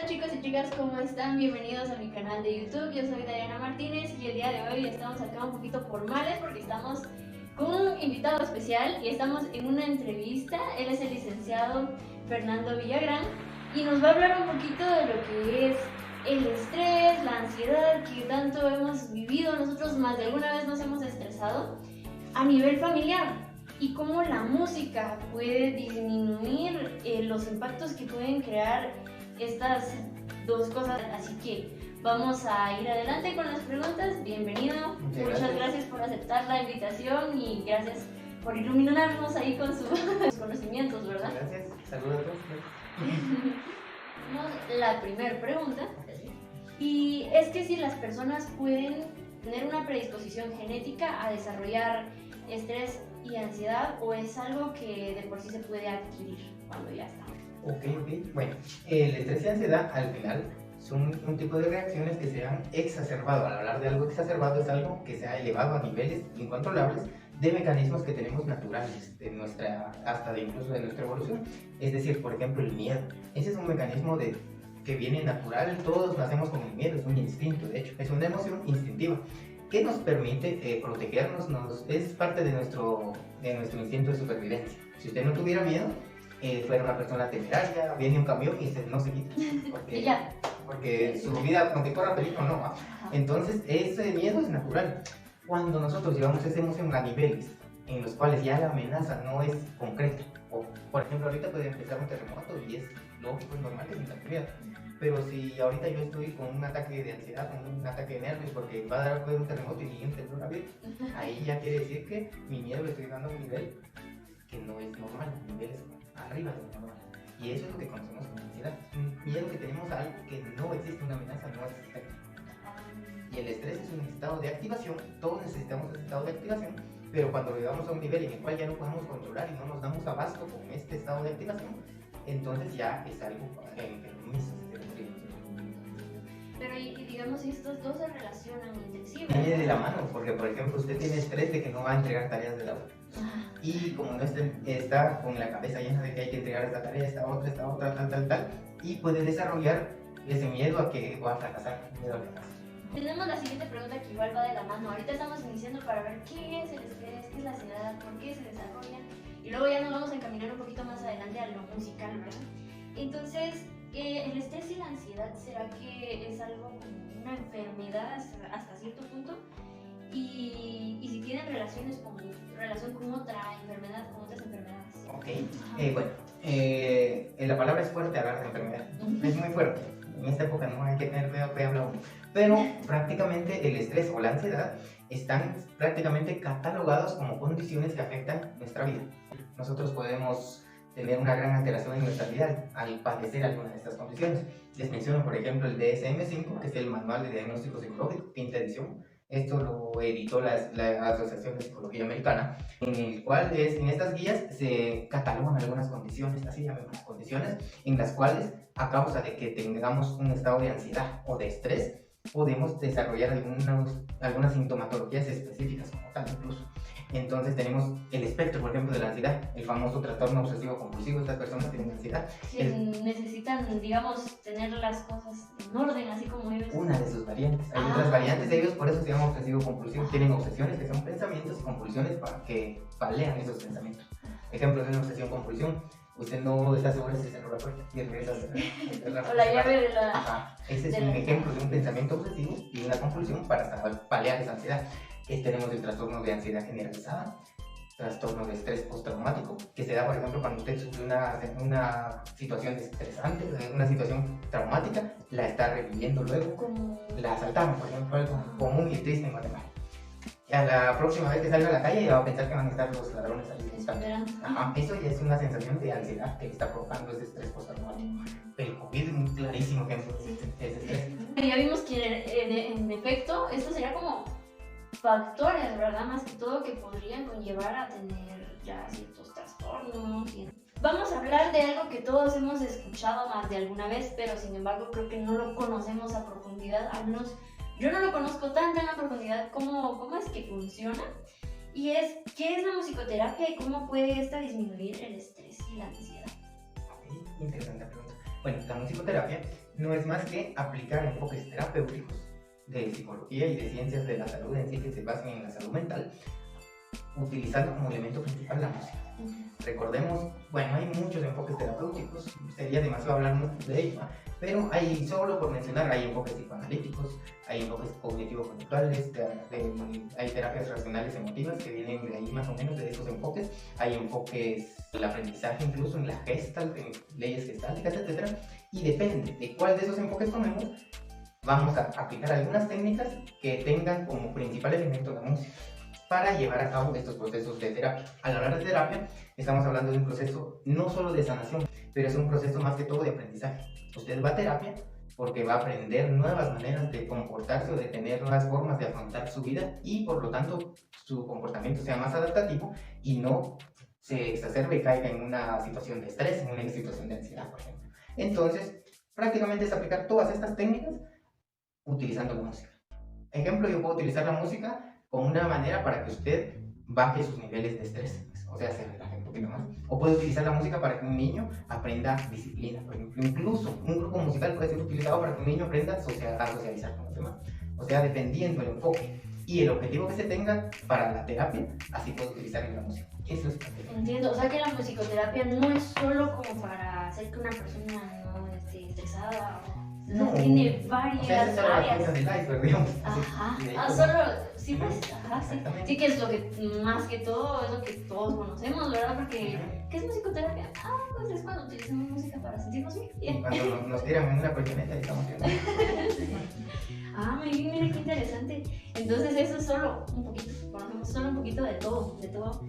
tal chicos y chicas? ¿Cómo están? Bienvenidos a mi canal de YouTube. Yo soy Diana Martínez y el día de hoy estamos acá un poquito formales porque estamos con un invitado especial y estamos en una entrevista. Él es el licenciado Fernando Villagrán y nos va a hablar un poquito de lo que es el estrés, la ansiedad que tanto hemos vivido. Nosotros más de alguna vez nos hemos estresado a nivel familiar y cómo la música puede disminuir los impactos que pueden crear estas dos cosas. Así que vamos a ir adelante con las preguntas. Bienvenido, muchas gracias por aceptar la invitación y gracias por iluminarnos ahí con sus conocimientos, ¿verdad? Gracias, saludos a todos. La primera pregunta, y es que si las personas pueden tener una predisposición genética a desarrollar estrés y ansiedad, o es algo que de por sí se puede adquirir cuando ya está. Ok. Bueno, el estrés y ansiedad al final son un tipo de reacciones que se han exacerbado. Al hablar de algo exacerbado es algo que se ha elevado a niveles incontrolables de mecanismos que tenemos naturales de nuestra, incluso de nuestra evolución. Es decir, por ejemplo, el miedo. Ese es un mecanismo que viene natural. Todos nacemos con el miedo, es un instinto, de hecho, es una emoción instintiva que nos permite protegernos, es parte de nuestro instinto de supervivencia. Si usted no tuviera miedo, fuera una persona temeraria, viene un camión y no se quita, porque su vida, aunque corra peligro, no va. Entonces, ese miedo es natural. Cuando nosotros llevamos esa emoción a niveles en los cuales ya la amenaza no es concreta, o por ejemplo, ahorita puede empezar un terremoto y es lógico, es normal que sienta miedo. Pero si ahorita yo estoy con un ataque de ansiedad, con un ataque de nervios porque va a dar un terremoto y un temblor a ver, ahí ya quiere decir que mi miedo le estoy dando a un nivel que no es normal, niveles arriba de lo normal. Y eso es lo que conocemos como ansiedad. Un miedo que tenemos a algo que no existe, una amenaza no existe. Y el estrés es un estado de activación, todos necesitamos ese estado de activación, pero cuando llegamos a un nivel en el cual ya no podemos controlar y no nos damos abasto con este estado de activación, entonces ya es algo enfermizo. Pero y digamos, si estos dos se relacionan entre sí, viene de la mano, porque por ejemplo usted tiene estrés de que no va a entregar tareas de la aula y como no está con la cabeza llena de que hay que entregar esta tarea, esta otra, tal, y puede desarrollar ese miedo a que va a fracasar, miedo a fracasar. Tenemos la siguiente pregunta que igual va de la mano. Ahorita estamos iniciando para ver qué es el estrés, qué es la ansiedad, por qué se desarrolla, y luego ya nos vamos a encaminar un poquito más adelante a lo musical, ¿verdad? Entonces, el estrés y la ansiedad, ¿será que es algo como una enfermedad hasta cierto punto? Y si tienen relación con otra enfermedad, con otras enfermedades. Ok, bueno, la palabra es fuerte hablar de enfermedad, es muy fuerte. En esta época no hay que tener cuidado que habla uno. Pero prácticamente el estrés o la ansiedad están prácticamente catalogados como condiciones que afectan nuestra vida. Qunosotros podemos tener una gran alteración en nuestra vida al padecer alguna de estas condiciones. Les menciono, por ejemplo, el DSM-5, que es el Manual de Diagnóstico Psicológico, quinta edición. Esto lo editó la Asociación de Psicología Americana, en el cual en estas guías se catalogan algunas condiciones, así llamadas condiciones, en las cuales a causa de que tengamos un estado de ansiedad o de estrés, podemos desarrollar algunas sintomatologías específicas como tal incluso. Entonces tenemos el espectro, por ejemplo, de la ansiedad, el famoso trastorno obsesivo compulsivo. Estas personas tienen ansiedad. Sí, necesitan, digamos, tener las cosas en orden, así como ellos. Una de sus variantes. Hay otras variantes de ellos, por eso se llama obsesivo compulsivo. Tienen obsesiones que son pensamientos y compulsiones para que palean esos pensamientos. Ejemplo de una obsesión compulsión. Usted no está seguro si cerró la puerta y regresa o la llave de la... Ajá. Ese es un ejemplo de un pensamiento obsesivo y una compulsión para paliar esa ansiedad. Tenemos el trastorno de ansiedad generalizada, trastorno de estrés postraumático, que se da, por ejemplo, cuando usted sufre una situación estresante, una situación traumática, la está reviviendo luego, la asaltaron, por ejemplo, algo común y triste en Guatemala. A la próxima vez que salga a la calle ya va a pensar que van a estar los ladrones ahí buscando. Eso ya es una sensación de ansiedad que está provocando ese estrés postraumático. El COVID es un clarísimo ejemplo de ese estrés. Ya vimos que en efecto esto sería como factores, ¿verdad? Más que todo que podrían conllevar a tener ya ciertos trastornos. Vamos a hablar de algo que todos hemos escuchado más de alguna vez, pero sin embargo creo que no lo conocemos a profundidad, al menos yo no lo conozco tan a profundidad cómo es que funciona, y es ¿qué es la musicoterapia y cómo puede esta disminuir el estrés y la ansiedad? Interesante pregunta. Bueno, la musicoterapia no es más que aplicar enfoques terapéuticos de psicología y de ciencias de la salud en sí que se basen en la salud mental, utilizando como elemento principal la música. Recordemos, bueno, hay muchos enfoques terapéuticos, sería demasiado hablar mucho de ellos, ¿no? Pero hay, solo por mencionar, hay enfoques psicoanalíticos, hay enfoques cognitivo-conductuales, hay terapias racionales emotivas que vienen de ahí más o menos de esos enfoques, hay enfoques del aprendizaje incluso en la Gestalt, en leyes gestálticas, etc. Y depende de cuál de esos enfoques tomemos, vamos a aplicar algunas técnicas que tengan como principal elemento la música para llevar a cabo estos procesos de terapia. Al hablar de terapia, estamos hablando de un proceso no solo de sanación, pero es un proceso más que todo de aprendizaje. Usted va a terapia porque va a aprender nuevas maneras de comportarse o de tener nuevas formas de afrontar su vida y por lo tanto su comportamiento sea más adaptativo y no se exacerbe y caiga en una situación de estrés, en una situación de ansiedad, por ejemplo. Entonces, prácticamente es aplicar todas estas técnicas utilizando la música. Ejemplo, yo puedo utilizar la música como una manera para que usted baje sus niveles de estrés, o sea, se relaje un poquito más. O puede utilizar la música para que un niño aprenda disciplina, por ejemplo. Incluso un grupo musical puede ser utilizado para que un niño aprenda a socializar con los demás. O sea, dependiendo del enfoque y el objetivo que se tenga para la terapia, así puede utilizar la música. Eso es. Entiendo, o sea que la musicoterapia no es solo como para hacer que una persona no esté estresada o... No, tiene varias o sea, esa es la áreas. punta del iceberg, digamos. Ajá, Sí, solo, sí, pues, ajá, sí. Exactamente. Sí, que es lo que, más que todo, es lo que todos conocemos, ¿verdad? Porque, ¿qué es musicoterapia? Ah, pues es cuando utilizamos música para sentirnos Y bien. cuando nos tiran en una colchoneta, estamos viendo. Ah, muy bien, mira qué interesante. Entonces, eso es solo un poquito, conocemos solo un poquito de todo, de todo.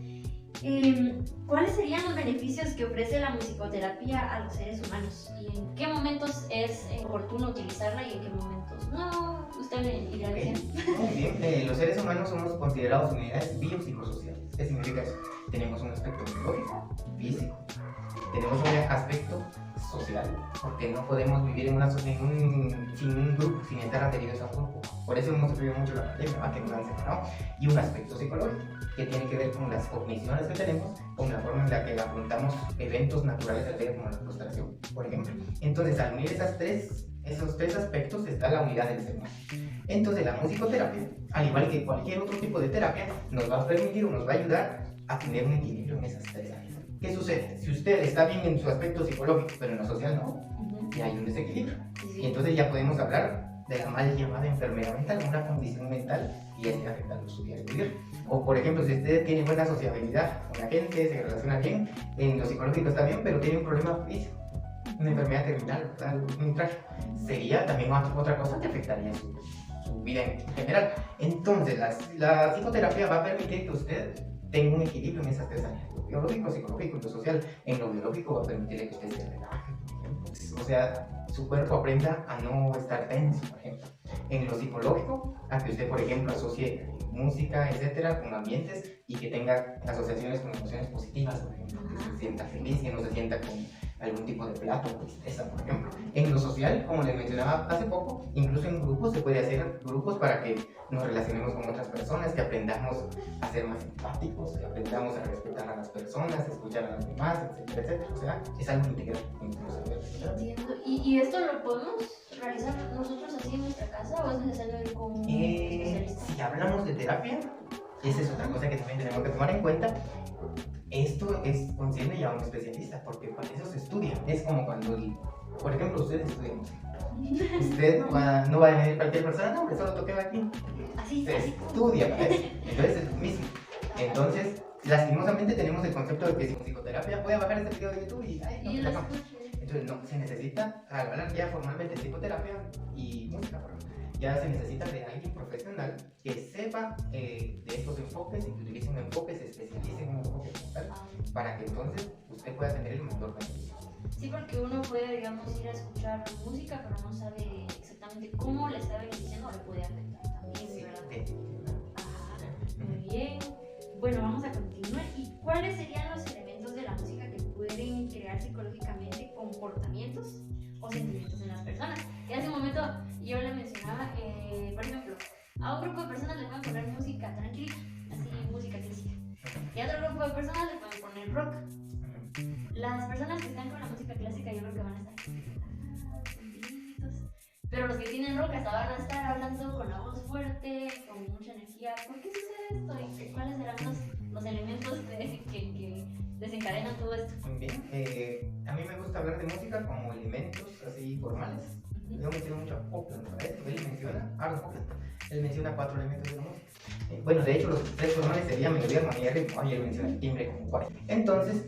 ¿Cuáles serían los beneficios que ofrece la musicoterapia a los seres humanos? ¿Y en qué momentos es oportuno utilizarla y en qué momentos no? Usted me irá diciendo. Muy bien, los seres humanos somos considerados unidades biopsicosociales. ¿Qué significa eso? Tenemos un aspecto biológico, físico, tenemos un aspecto social, porque no podemos vivir sin un grupo, sin estar adheridos a un grupo. Por eso hemos sufrido mucho la pandemia, que nos han separado. Y un aspecto psicológico, que tiene que ver con las cogniciones que tenemos, con la forma en la que afrontamos eventos naturales de la vida, como la frustración, por ejemplo. Entonces, al unir esos tres aspectos está la unidad del ser humano. Entonces, la musicoterapia, al igual que cualquier otro tipo de terapia, nos va a permitir o nos va a ayudar a tener un equilibrio en esas tres áreas. ¿Qué sucede? Si usted está bien en su aspecto psicológico, pero en lo social no, y hay un desequilibrio. Y entonces ya podemos hablar de la mal llamada enfermedad mental, una condición mental y está afectando su día a día. O por ejemplo, si usted tiene buena sociabilidad con la gente, se relaciona bien, en lo psicológico está bien, pero tiene un problema físico, una enfermedad terminal, algo muy trágico, sería también otra cosa que afectaría su vida en general. Entonces, la psicoterapia va a permitir que usted tenga un equilibrio en esas tres áreas, lo biológico, psicológico y lo social. En lo biológico va a permitirle que usted se relaje, por ejemplo. O sea, su cuerpo aprenda a no estar tenso, por ejemplo. En lo psicológico, a que usted, por ejemplo, asocie música, etcétera, con ambientes y que tenga asociaciones con emociones positivas, por ejemplo, que se sienta feliz, que no se sienta con algún tipo de plato o tristeza, por ejemplo. En lo social, como les mencionaba hace poco, incluso en grupos se puede hacer grupos para que nos relacionemos con otras personas, que aprendamos a ser más empáticos, que aprendamos a respetar a las personas, a escuchar a los demás, etcétera, etcétera. O sea, es algo integral. Entiendo. ¿Y esto lo podemos realizar nosotros así en nuestra casa o es necesario ir con un especialista? Si hablamos de terapia, esa es otra cosa que también tenemos que tomar en cuenta. Esto concierne ya a un especialista, porque para eso se estudia. Es como cuando, por ejemplo, ustedes estudian música. Usted no va a venir cualquier persona, no, hombre, solo toqué aquí. Así, Se así. estudia para eso. Entonces es lo mismo. Entonces, lastimosamente tenemos el concepto de que sin psicoterapia voy a bajar este video de YouTube y... Y yo lo escucho. Entonces, no, se necesita, al hablar ya formalmente de psicoterapia y música, por ejemplo, ya se necesita de alguien profesional que sepa de estos enfoques y que utilice un enfoque, se especialice en un enfoque como tal, para que entonces usted pueda tener el mayor beneficio. Sí, porque uno puede, digamos, ir a escuchar música, pero no sabe exactamente cómo le está beneficiando o le puede afectar también, Sí, ¿verdad? Ajá, muy bien. Bueno, vamos a continuar. ¿Y cuáles serían los elementos de la música que pueden crear psicológicamente comportamientos o sentimientos en las personas? Y hace un momento yo le mencionaba, por ejemplo, a un grupo de personas le pueden poner música tranquila, así música clásica. Y a otro grupo de personas le pueden poner rock. Las personas que están con la música clásica yo creo que van a estar los que tienen rock hasta van a estar hablando con la voz fuerte, con mucha energía. ¿Por qué sucede esto? ¿Y cuáles serán los elementos que desencadenan todo esto? Bien, a mí me gusta hablar de música como elementos así formales. Yo menciono mucho a Copland para esto. Él menciona, Aaron Copland, él menciona 4 elementos de la música. Bueno, de hecho, los 3 formales serían melodía, armonía y ritmo. Y él menciona el timbre como 4. Entonces,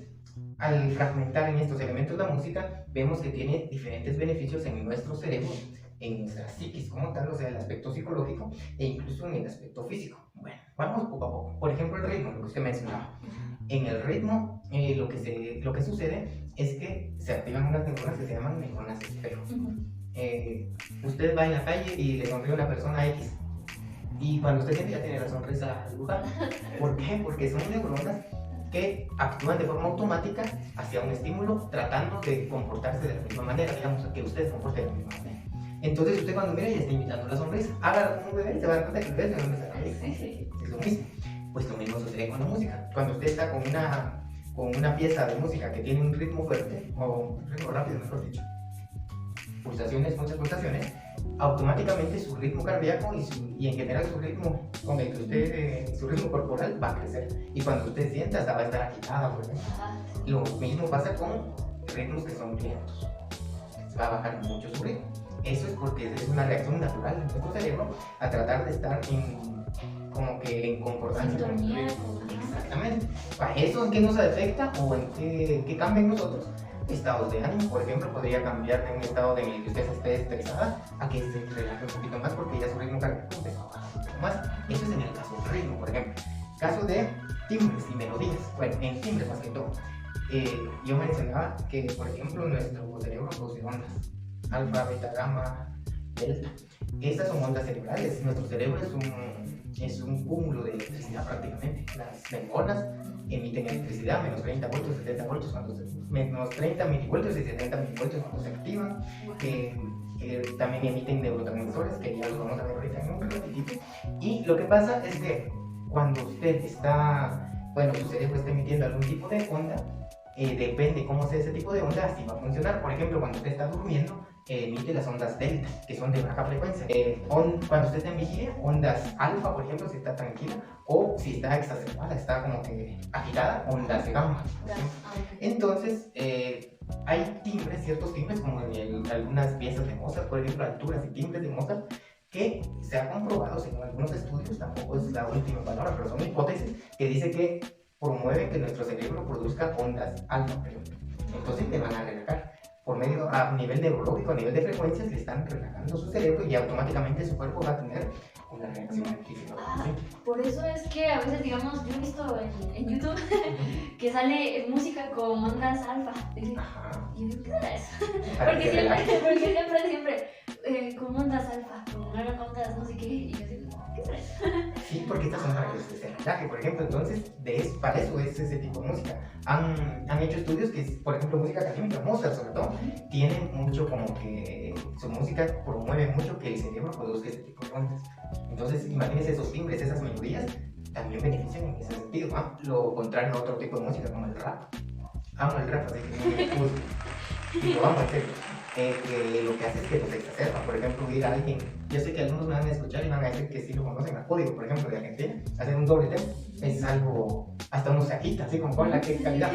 al fragmentar en estos elementos la música, vemos que tiene diferentes beneficios en nuestro cerebro, en nuestra psiquis como tal, o sea, el aspecto psicológico e incluso en el aspecto físico. Bueno, vamos poco a poco. Por ejemplo, el ritmo, lo que usted mencionaba. En el ritmo, lo que sucede es que se activan unas neuronas que se llaman neuronas espejo. Usted va en la calle y le sonríe a una persona X. Y cuando usted siente ya tiene la sonrisa dibujada. ¿Por qué? Porque son neuronas que actúan de forma automática hacia un estímulo tratando de comportarse de la misma manera, digamos, que usted se comporte de la misma manera. Entonces usted cuando mira ya está imitando la sonrisa. Hágalo como un bebé y se va a dar cuenta que el bebé se va a es lo mismo. Pues lo mismo sucede con la música. Cuando usted está con una pieza de música que tiene un ritmo fuerte, o un ritmo rápido mejor dicho, muchas pulsaciones, automáticamente su ritmo cardíaco y en general su ritmo con el que usted, su ritmo corporal va a crecer. Y cuando usted sienta, hasta va a estar agitada, por ejemplo. Lo mismo pasa con ritmos que son lentos. Se va a bajar mucho su ritmo. Eso es porque es una reacción natural de nuestro cerebro a tratar de estar en concordancia con el ritmo. Exactamente. ¿Para eso en qué nos afecta o en qué cambia en nosotros? Estados de ánimo, por ejemplo, podría cambiar de un estado en el que usted esté estresada a que se relaje un poquito más porque ya su ritmo cardíaco empezó a bajar un poco más. Eso es en el caso del ritmo, por ejemplo. Caso de timbres y melodías. Bueno, en timbres más que todo. Yo mencionaba que, por ejemplo, nuestro cerebro produce ondas. Alfa, beta, gamma, delta. Estas son ondas cerebrales. Nuestro cerebro es un cúmulo de electricidad prácticamente. Las neuronas emiten electricidad, menos 30 voltios, 70 voltios, menos 30 milivoltios y 70 milivoltios cuando se activan. También emiten neurotransmisores, que ya los vamos a ver ahorita en un ratito. Y lo que pasa es que cuando usted su cerebro está emitiendo algún tipo de onda, depende cómo sea ese tipo de onda, así va a funcionar. Por ejemplo, cuando usted está durmiendo, emite las ondas delta, que son de baja frecuencia. Cuando usted está en vigilia, ondas alfa, por ejemplo, si está tranquila, o si está exacerbada, está como que agitada, ondas gamma. Entonces, hay timbres, ciertos timbres, como en algunas piezas de Mozart, por ejemplo, alturas y timbres de Mozart, que se ha comprobado, según algunos estudios, tampoco es la última palabra, pero son hipótesis, que dice que promueven que nuestro cerebro produzca ondas alfa, por ejemplo. Entonces te van a relajar. A nivel neurológico, a nivel de frecuencias, le están relajando su cerebro y automáticamente su cuerpo va a tener una reacción fisiológica. Por eso es que a veces, digamos, yo he visto en YouTube que sale música con ondas alfa. Y yo digo, ¿qué era eso? Porque siempre, con ondas alfa, con ondas no sé qué, y yo digo, ¿qué era eso? Sí, porque estas son para que se relaje, por ejemplo. Entonces, para eso es ese tipo de música. Han hecho estudios que, por ejemplo, música académica, Mozart sobre todo, tiene mucho como que su música promueve mucho que el cerebro produzca ese tipo de ondas. Entonces, imagínense esos timbres, esas melodías, también benefician en ese sentido, ¿no? Lo contrario a otro tipo de música como el rap. Amo el rap, así que y lo amo en serio. Que lo que hace es que los exacerba. Por ejemplo, ir a alguien, yo sé que algunos me van a escuchar y van a decir que sí lo conocen, a Código, por ejemplo, de Argentina, hacer un doble tempo es algo, hasta uno se agita, así como con la que calidad.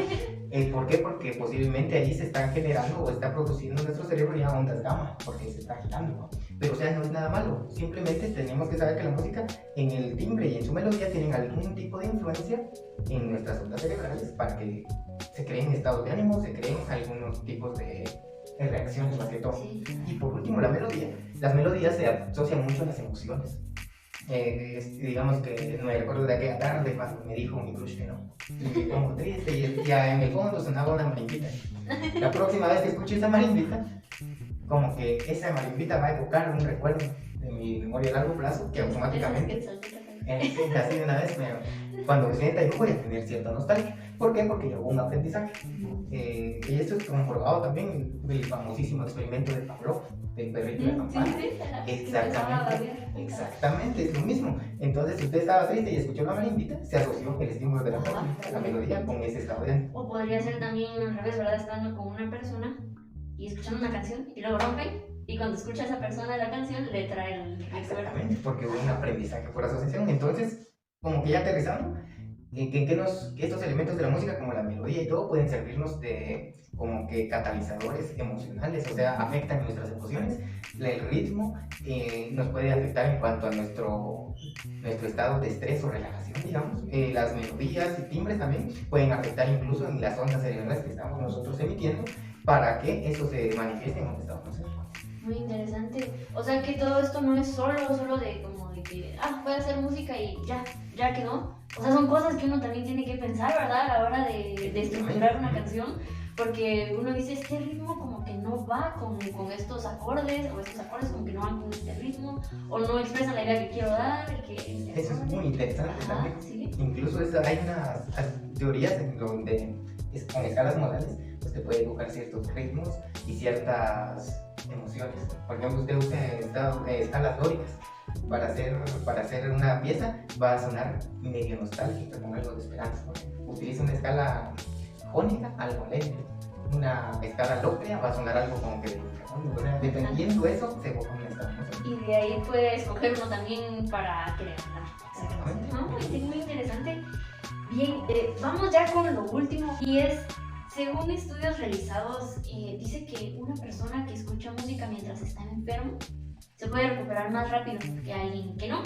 ¿Por qué? Porque posiblemente ahí se están generando o está produciendo en nuestro cerebro ya ondas gamma, porque se está agitando, ¿no? Pero o sea, no es nada malo, simplemente tenemos que saber que la música en el timbre y en su melodía tienen algún tipo de influencia en nuestras ondas cerebrales para que se creen estados de ánimo, se creen algunos tipos de reacciones más que todo. Sí. Y por último, la melodía. Las melodías se asocian mucho a las emociones. Digamos que me recuerdo de aquella tarde cuando me dijo mi crush que no. Y como triste y ya en el fondo sonaba una marimbita. La próxima vez que escuche esa marimbita, como que esa marimbita va a evocar un recuerdo de mi memoria a largo plazo que automáticamente, así de una vez, cuando me sienta yo voy a tener cierta nostalgia. ¿Por qué? Porque ya hubo un aprendizaje. Y esto es comprobado también el famosísimo experimento de Pavlov, del perrito de la campana. Exactamente, es lo mismo. Entonces, si usted estaba triste y escuchó la marimbita, se asoció el estímulo de la melodía con ese estado de ánimo. O podría ser también al revés, ¿verdad? Estando con una persona y escuchando una canción y luego rompen y cuando escucha a esa persona la canción le trae el recuerdo. Exactamente, porque hubo un aprendizaje por asociación. Entonces, como que ya aterrizando, que estos elementos de la música, como la melodía y todo, pueden servirnos de como que catalizadores emocionales, o sea, afectan nuestras emociones. El ritmo nos puede afectar en cuanto a nuestro estado de estrés o relajación, digamos. Las melodías y timbres también pueden afectar incluso en las ondas cerebrales que estamos nosotros emitiendo para que eso se manifieste en un estado emocional. Muy interesante. O sea que todo esto no es solo de como de que, voy a hacer música y ya quedó. O sea, son cosas que uno también tiene que pensar, ¿verdad? A la hora de estructurar una canción. Porque uno dice, este ritmo como que no va con estos acordes, o estos acordes como que no van con este ritmo, o no expresan la idea que quiero dar. Eso es muy interesante también. ¿Sí? Incluso hay unas teorías en donde con escalas modales pues te puede dibujar ciertos ritmos y ciertas emociones. Por ejemplo, usted usa escalas dóricas. Para hacer una pieza va a sonar medio nostálgica, con algo de esperanza. Utiliza una escala jónica, algo alegre. Una escala lóprea va a sonar algo como que dependiendo de eso, se evoca una escala. Y de ahí puede escoger uno también para crearla. Muy interesante. Bien, vamos ya con lo último, y es, según estudios realizados, dice que una persona que escucha música mientras está enfermo se puede recuperar más rápido que alguien que no.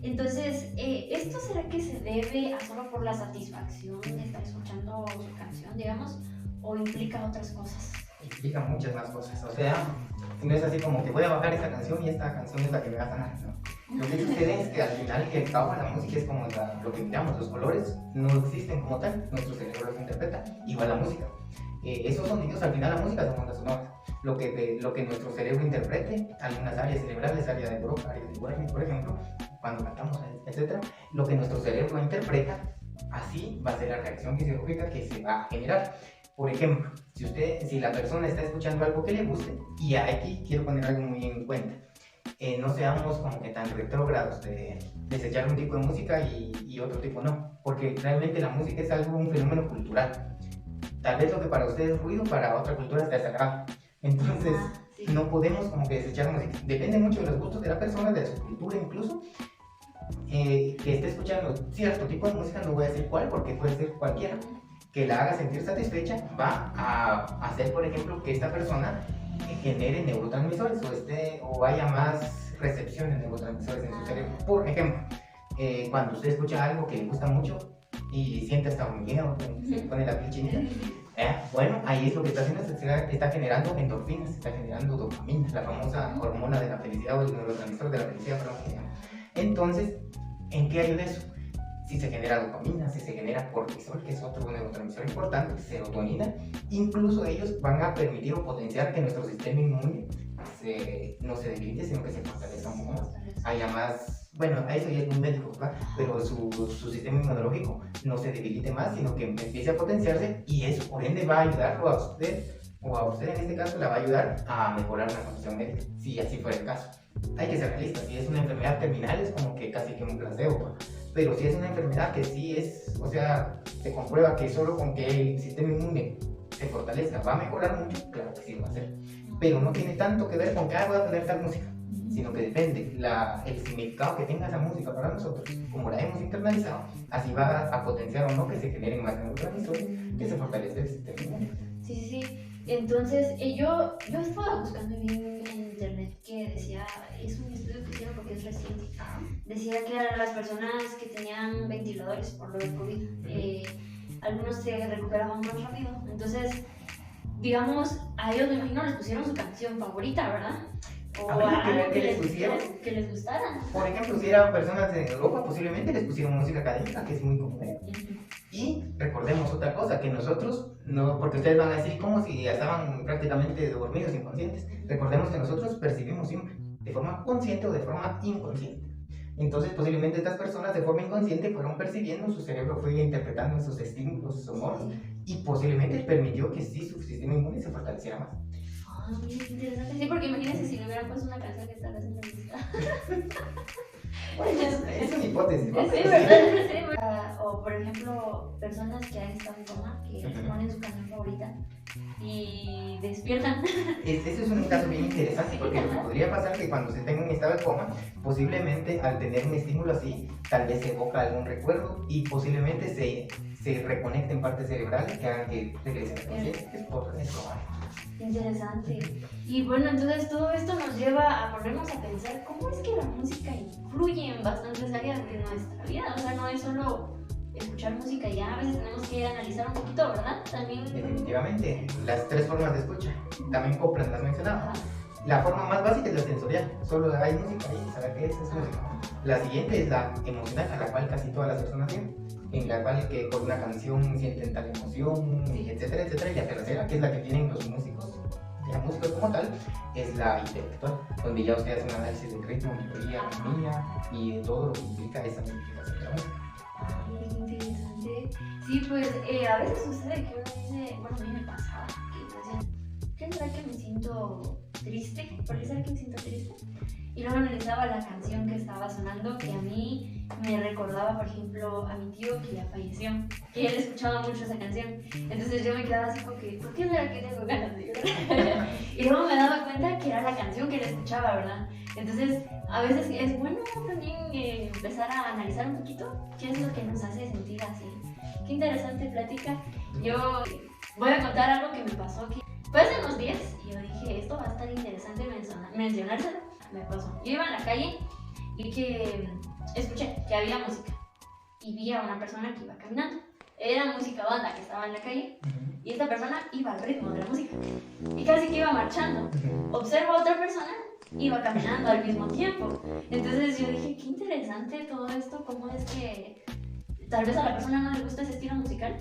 Entonces, ¿esto será que se debe a solo por la satisfacción de estar escuchando su canción, digamos, o implica otras cosas? Implica muchas más cosas, o sea, no es así como que voy a bajar esta canción y esta canción es la que me va a sanar, ¿no? Lo que sucede es que al final que acaba la música es como lo que miramos, los colores no existen como tal, nuestro cerebro los interpreta, igual la música. Esos sonidos, al final la música son ondas sonoras. Lo que nuestro cerebro interprete, algunas áreas cerebrales, área de Broca, área de Wernicke, por ejemplo, cuando cantamos, etc., lo que nuestro cerebro interpreta, así va a ser la reacción fisiológica que se va a generar. Por ejemplo, si la persona está escuchando algo que le guste, y aquí quiero poner algo muy en cuenta, no seamos como que tan retrógrados de desechar un tipo de música y otro tipo no, porque realmente la música es un fenómeno cultural. Tal vez lo que para ustedes es ruido, para otra cultura está desagrado. Entonces, sí, no podemos como que desechar música. Depende mucho de los gustos de la persona, de su cultura incluso. Que esté escuchando cierto tipo de música, no voy a decir cuál, porque puede ser cualquiera, que la haga sentir satisfecha, va a hacer, por ejemplo, que esta persona genere neurotransmisores o haya más recepción de neurotransmisores en su cerebro. Por ejemplo, cuando usted escucha algo que le gusta mucho y siente hasta un miedo, se pone la piel chinita, bueno, ahí es lo que está haciendo, está generando endorfinas, está generando dopamina, la famosa hormona de la felicidad o el neurotransmisor de la felicidad. Entonces, ¿en qué ayuda eso? Si se genera dopamina, si se genera cortisol, que es otro neurotransmisor importante, serotonina, incluso ellos van a permitir o potenciar que nuestro sistema inmune no se debilite, sino que se fortalezca un poco más. Haya más, bueno, a eso ya es un médico, ¿verdad? Pero su sistema inmunológico no se debilite más, sino que empiece a potenciarse, y eso por ende va a ayudarlo a usted, o a usted en este caso la va a ayudar a mejorar la condición médica, si así fuera el caso. Hay que ser realistas, si es una enfermedad terminal es como que casi que un placebo, pero si es una enfermedad que sí es, o sea, se comprueba que solo con que el sistema inmune se fortalezca va a mejorar mucho, claro que sí lo va a hacer, pero no tiene tanto que ver con que voy a poner tal música, sino que depende el significado que tenga esa música para nosotros, como la hemos internalizado, así va a potenciar o no que se generen más neurotransmisores, que se fortalezca el sistema inmune. Sí. Entonces, yo estaba buscando en internet que decía, es un estudio que hicieron porque es reciente, decía que a las personas que tenían ventiladores por lo del COVID, algunos se recuperaban más rápido. Entonces, digamos, a ellos me imagino les pusieron su canción favorita, ¿verdad? O algo que les gustara. Por ejemplo, si eran personas de Europa, posiblemente les pusieron música académica, que es muy común. Y recordemos otra cosa, que nosotros, no, porque ustedes van a decir como si ya estaban prácticamente dormidos, inconscientes. Recordemos que nosotros percibimos siempre, de forma consciente o de forma inconsciente. Entonces, posiblemente estas personas de forma inconsciente fueron percibiendo, su cerebro fue interpretando esos estímulos sonoros, y posiblemente permitió que sí su sistema inmune se fortaleciera más. Muy interesante. Sí, porque imagínense si le hubieran puesto una canción que tal vez no me gusta. Bueno, es una hipótesis, ¿no? Sí, ¿verdad? Sí, o por ejemplo, personas que han estado en coma, que ponen su canción favorita y despiertan. Ese es un caso bien interesante, porque lo que podría pasar es que cuando se tenga un estado de coma, posiblemente al tener un estímulo así, tal vez se evoca algún recuerdo y posiblemente se reconecten partes cerebrales que hagan que regrese la conciencia. Es probable. Interesante. Y bueno, entonces todo esto nos lleva a ponernos a pensar cómo es que la música influye en bastantes áreas de nuestra vida. O sea, no es solo escuchar música y ya, a veces tenemos que analizar un poquito, ¿verdad? También. Definitivamente, las 3 formas de escucha. También Copland las mencionaba. La forma más básica es la sensorial, solo hay música ahí, saber qué es música. La siguiente es la emocional, a la cual casi todas las personas tienen, en la cual que con una canción sienten tal emoción, etcétera, etcétera. Y la tercera, que es la que tienen los músicos, la música como tal, es la intelectual, donde ya usted hace un análisis de ritmo, melodía, armonía y de todo lo que implica esa significación de la música. Interesante. Sí, pues a veces sucede que uno dice, bueno, a mí me pasaba, que decían, ¿qué será que me siento triste? ¿Por qué será que me siento triste? Y luego analizaba la canción que estaba sonando, que a mí me recordaba, por ejemplo, a mi tío que ya falleció, que él escuchaba mucho esa canción. Entonces yo me quedaba así como que, ¿por qué será que tengo ganas de llorar? Y luego me daba cuenta que era la canción que él escuchaba, ¿verdad? Entonces, a veces es bueno también empezar a analizar un poquito qué es lo que nos hace sentir así. Qué interesante plática. Yo voy a contar algo que me pasó aquí. Fue hace unos días y yo dije, esto va a estar interesante mencionárselo. Me pasó. Yo iba en la calle y que escuché que había música y vi a una persona que iba caminando. Era música banda que estaba en la calle y esta persona iba al ritmo de la música y casi que iba marchando. Observo a otra persona, iba caminando al mismo tiempo. Entonces yo dije, qué interesante todo esto, cómo es que tal vez a la persona no le gusta ese estilo musical,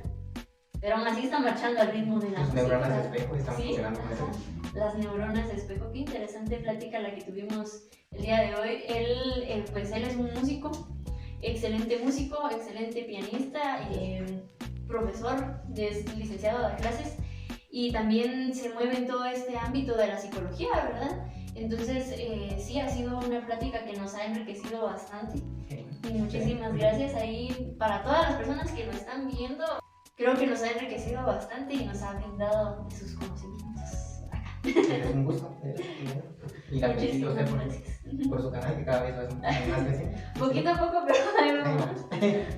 pero aún así está marchando al ritmo de la música. Las neuronas de espejo están funcionando con eso. Las neuronas de espejo, qué interesante plática la que tuvimos el día de hoy. Él es un músico, excelente pianista, profesor, es licenciado, da clases y también se mueve en todo este ámbito de la psicología, ¿verdad? Entonces sí ha sido una plática que nos ha enriquecido bastante y muchísimas gracias ahí para todas las personas que nos están viendo. Creo que nos ha enriquecido bastante y nos ha brindado de sus conocimientos acá. Es un gusto. Y la felicito a usted por su canal, que cada vez va más creciendo. Poquito a poco, pero ahí vamos.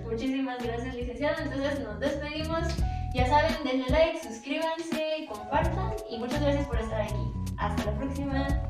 Muchísimas gracias, licenciado. Entonces nos despedimos. Ya saben, denle like, suscríbanse, compartan y muchas gracias por estar aquí. Hasta la próxima.